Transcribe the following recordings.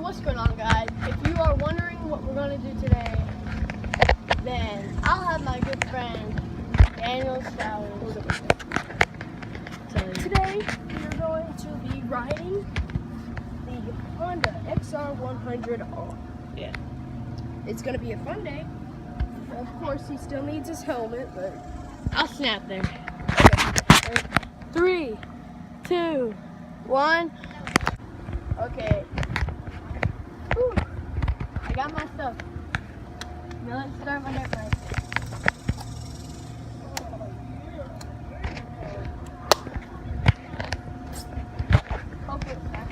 what's going on, guys? If you are wondering what we're going to do today, then I'll have my good friend Daniel Stowers. Today we are going to be riding the Honda XR100R. Yeah. It's going to be a fun day. Of course, he still needs his helmet, but I'll snap there. okay. 3, 2, 1. Okay. Whew. I got my stuff. Now let's start my dirt bike. Hopefully it's fast.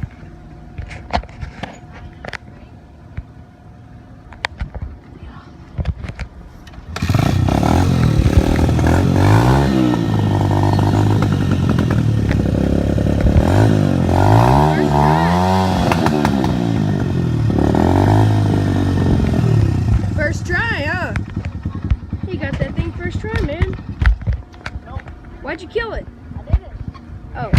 First try, huh? You got that thing first try, man. Nope. Why'd you kill it? I didn't. Oh.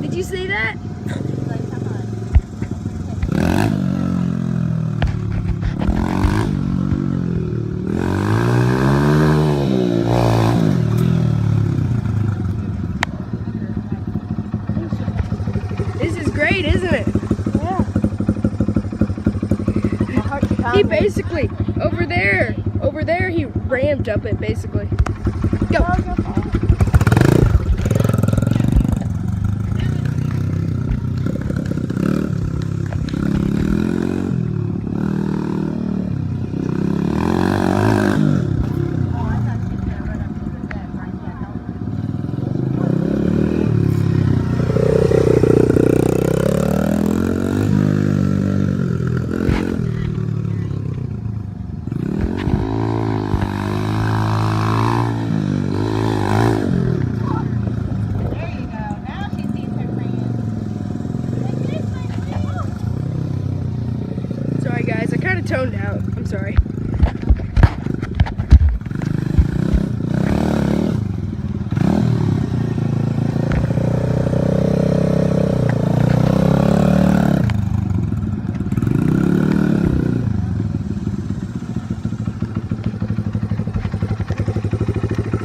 Did you see that? This is great, isn't it? Yeah. He basically, over there, he ramped up it basically. Go. Sorry guys, I kind of toned out. I'm sorry.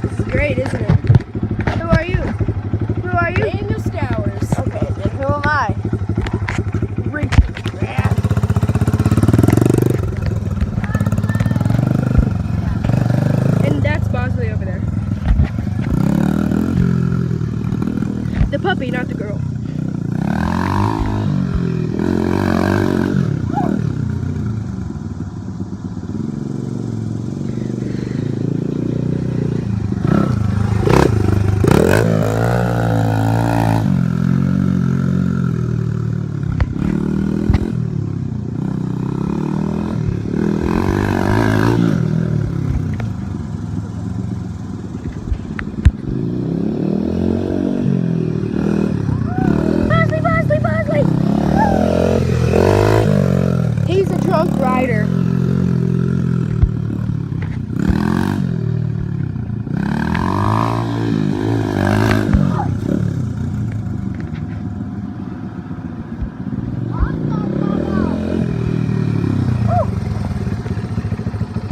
This is great, isn't it? Who are you? Who are you? Daniel Stowers. Okay, then who am I? And that's Bosley over there. The puppy, not the girl. He's a drunk rider.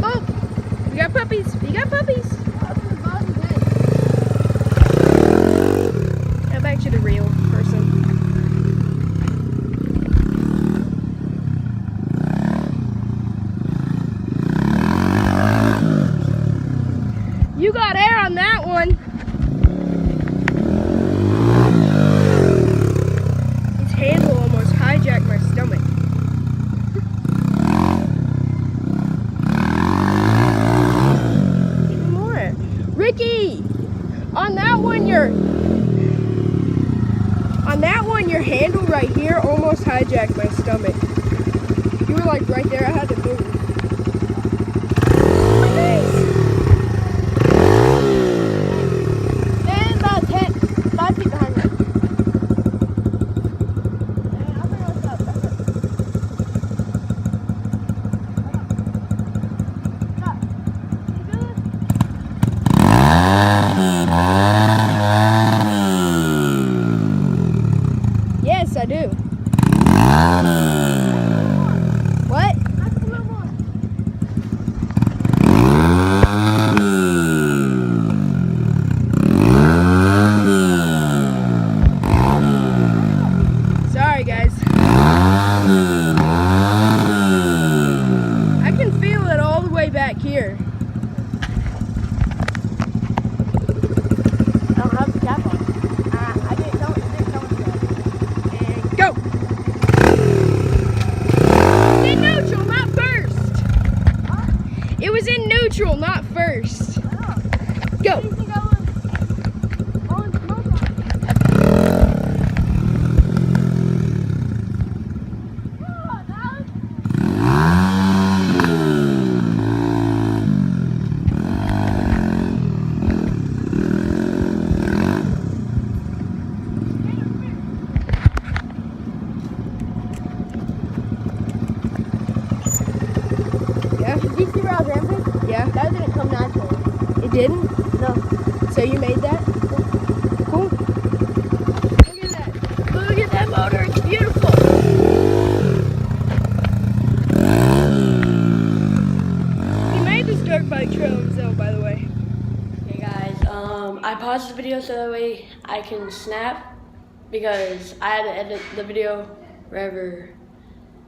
Oh, we got puppies. We got puppies. Now back to the real person. You got air on that one. His handle almost hijacked my stomach. your handle right here almost hijacked my stomach. You were like right there. I had to move. And about 5 feet behind me. And I'm gonna go up. Stop. You do this? Yes, I do. What? That's a little more. Sorry, guys. I can feel it all the way back here. I don't have the cap on. I didn't know that. And go! In neutral, not first. It was in neutral, not first. Go! You think I was on smoke on? Oh, that was Yeah? Did you see where I was ramping? Yeah? That didn't come naturally. It didn't? No. So you made that? Cool. Look at that. Look at that motor. It's beautiful. He made this dirt bike trail himself, by the way. Hey guys, I paused the video so that way I can snap because I had to edit the video wherever.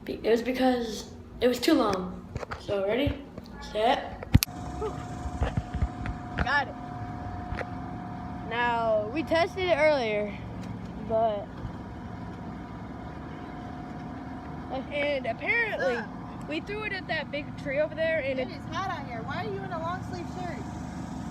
It was because it was too long. So ready, set. Got it. Now, we tested it earlier, but And apparently, we threw it at that big tree over there, and It is hot out here. Why are you in a long sleeve shirt?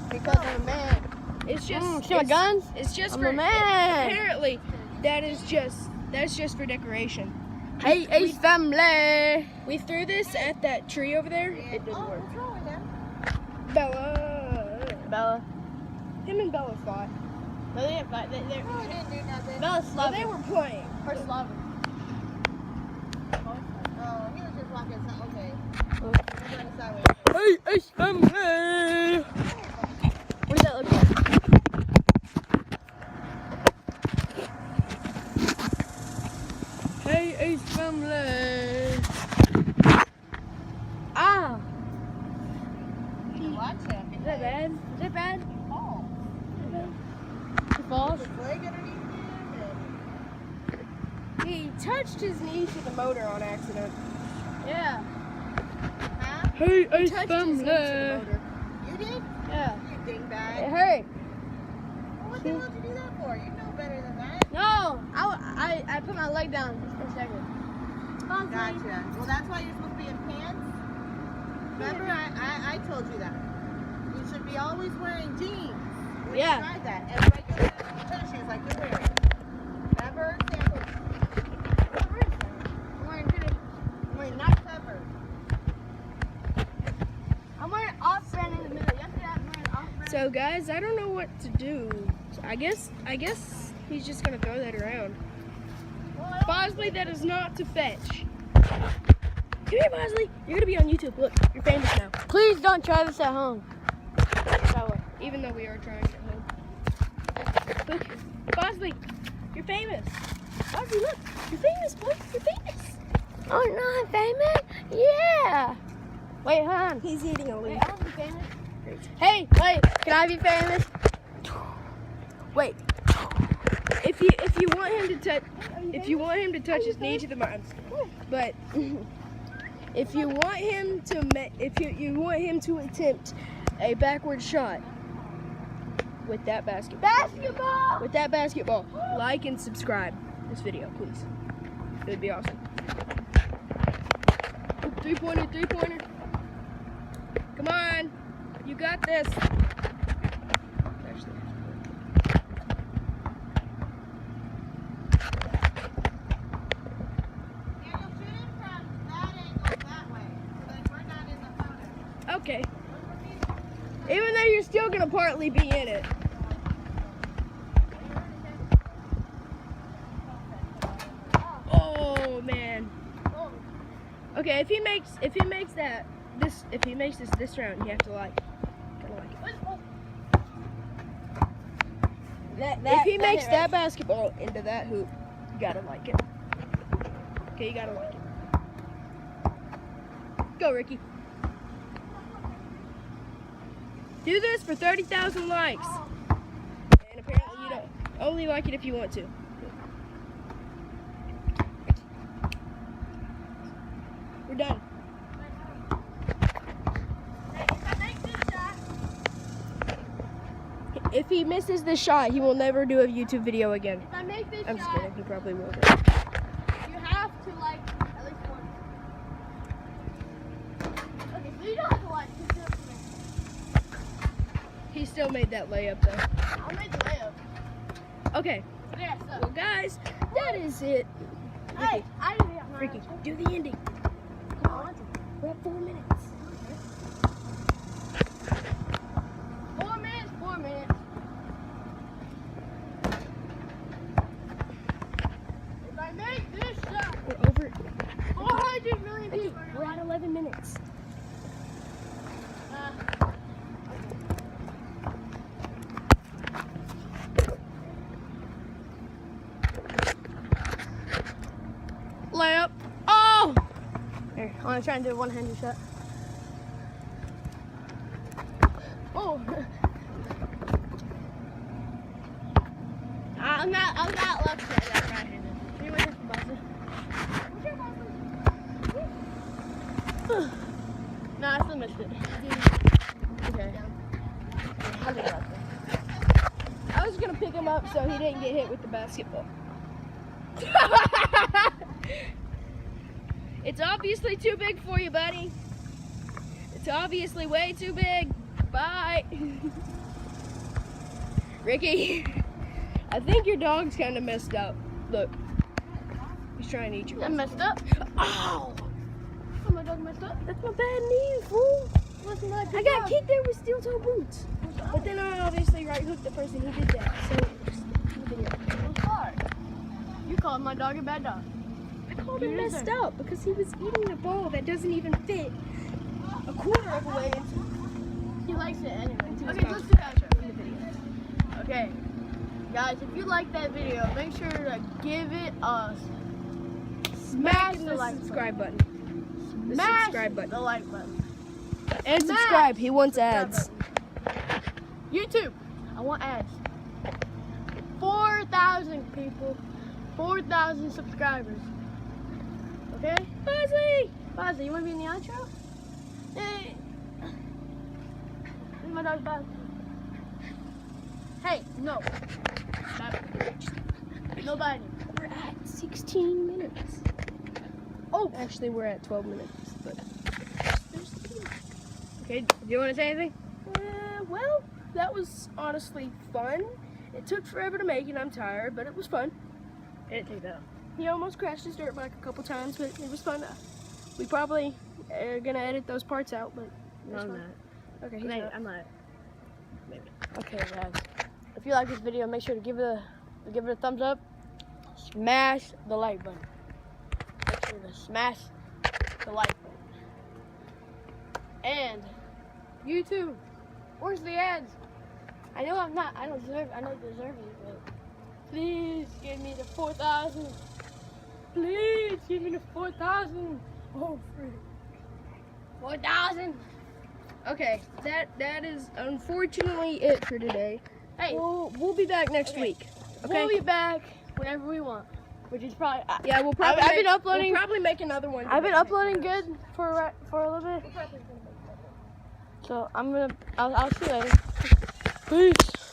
because I'm a man. it's just See my guns? It's just I'm for a man. apparently that's just for decoration. Hey, Ace family. We threw this at that tree over there. It didn't Oh, work. what's wrong with him? Bella. Bella. Him and Bella fought. No, they didn't fight. Oh, it didn't do nothing. Bella's Well, Slavic. they were playing. Her Slavic. Oh, he was just walking. Okay. Oh. He's going sideways. Hey, Ace family. What does that look like? Hey, Ace family. Ah, Watch him. Is that bad? Is it bad? Oh. He falls? His leg underneath him. he touched his knee to the motor on accident. Yeah. Huh? Hey, He Ace touched his knee to the motor. You did? Yeah. You It dingbat. hurt. Well, what the hell did you do that for? You know better than that. No, I put my leg down just for a second. Gotcha. Well, that's why you're supposed to be in pants. Remember, I told you that. You should be always wearing jeans. When Yeah. You tried that. And regular tennis shoes like you're wearing. Never sandals. I'm wearing good. I'm wearing not covered. I'm wearing off-brand in the middle. Yesterday I'm wearing off-brand. So guys, I don't know what to do. So I guess he's just gonna throw that around. Bosley, that is not to fetch. Come here, Bosley. You're gonna be on YouTube. Look, you're famous now. Please don't try this at home. That way. Even though we are trying at home. Look, Bosley, you're famous. Bosley, look, you're famous, boy. You're famous. Oh no, I'm famous? Yeah. Wait, hold on. He's eating a Wait, leaf. I want to be famous. Hey, wait, can I be famous? Wait. If you want him to touch his knee to the mine, but if you want him to attempt a backward shot with that basketball, like and subscribe this video, please. It would be awesome. Three-pointer. Come on, you got this. Okay. Even though you're still gonna partly be in it. Oh man. Okay, if he makes this round, you have to like kinda like it. If he makes that basketball into that hoop, you gotta like it. Okay, you gotta like it. Go, Ricky. Do this for 30,000 likes. And apparently you don't only like it if you want to. We're done. If he misses this shot, he will never do a YouTube video again. If I make this I'm just shot, kidding, he probably will. you have to like at least one. Okay, so you don't have to like. He still made that layup though. I'll make the layup. Okay, Yeah, so. well guys, that is it. Hey, I didn't get mine. Ricky, do the ending. I want to. We're at 4 minutes. 4 minutes, 4 minutes. If I make this shot, We're over. 400 million Ricky, people. we're at 11 minutes. Layup. Oh! Here, I want to try and do a one-handed shot. Oh! I'm not left-handed. I'm right-handed. Can you wait for Boston? No, I still missed it. Okay. I'll do it left. I was gonna pick him up so he didn't get hit with the basketball. It's obviously too big for you, buddy. It's obviously way too big. Bye. Ricky, I think your dog's kind of messed up. Look, he's trying to eat your I messed up. Ow! Oh, my dog messed up. That's my bad knee, fool. Wasn't that I good got job? kicked there with steel toe boots. But then I obviously right hooked the person who did that. So, just video. I'm sorry. You called my dog a bad dog. I called him messed up because he was eating a ball that doesn't even fit a quarter of the way into He likes it anyway. Into his Okay, mouth. let's do that show. Okay, guys, if you like that video, make sure to give it a smash the the like subscribe button. The Smash subscribe button. the like button. And Smash subscribe. He wants Subscribe ads. button. YouTube, I want ads. 4,000 people, 4,000 subscribers. Okay? Bosley, you want to be in the outro? Hey. This is my dog's Bosley. Hey, no. Nobody. We're at 16 minutes. Oh, actually, we're at 12 minutes. But Okay, do you want to say anything? well, that was honestly fun. It took forever to make, and I'm tired, but it was fun. It didn't take that long. He almost crashed his dirt bike a couple times, but it was fun. We probably are gonna edit those parts out, but No, I'm fun. not. Okay, Maybe. not. I'm not. Maybe. Okay, guys. If you like this video, make sure to give it a thumbs up. Smash the like button. Make sure to smash the like button. And YouTube, where's the ads? I don't deserve it, but please give me the 4,000. Please give me the 4,000. Oh, frick. 4,000. Okay, that is unfortunately it for today. Hey, We'll be back next Okay. week. Okay. we'll be back whenever we want, which is probably. Yeah, we'll probably. I've been uploading. We'll probably make another one. I've been today. uploading good for a little bit. So I'll see you later. Peace.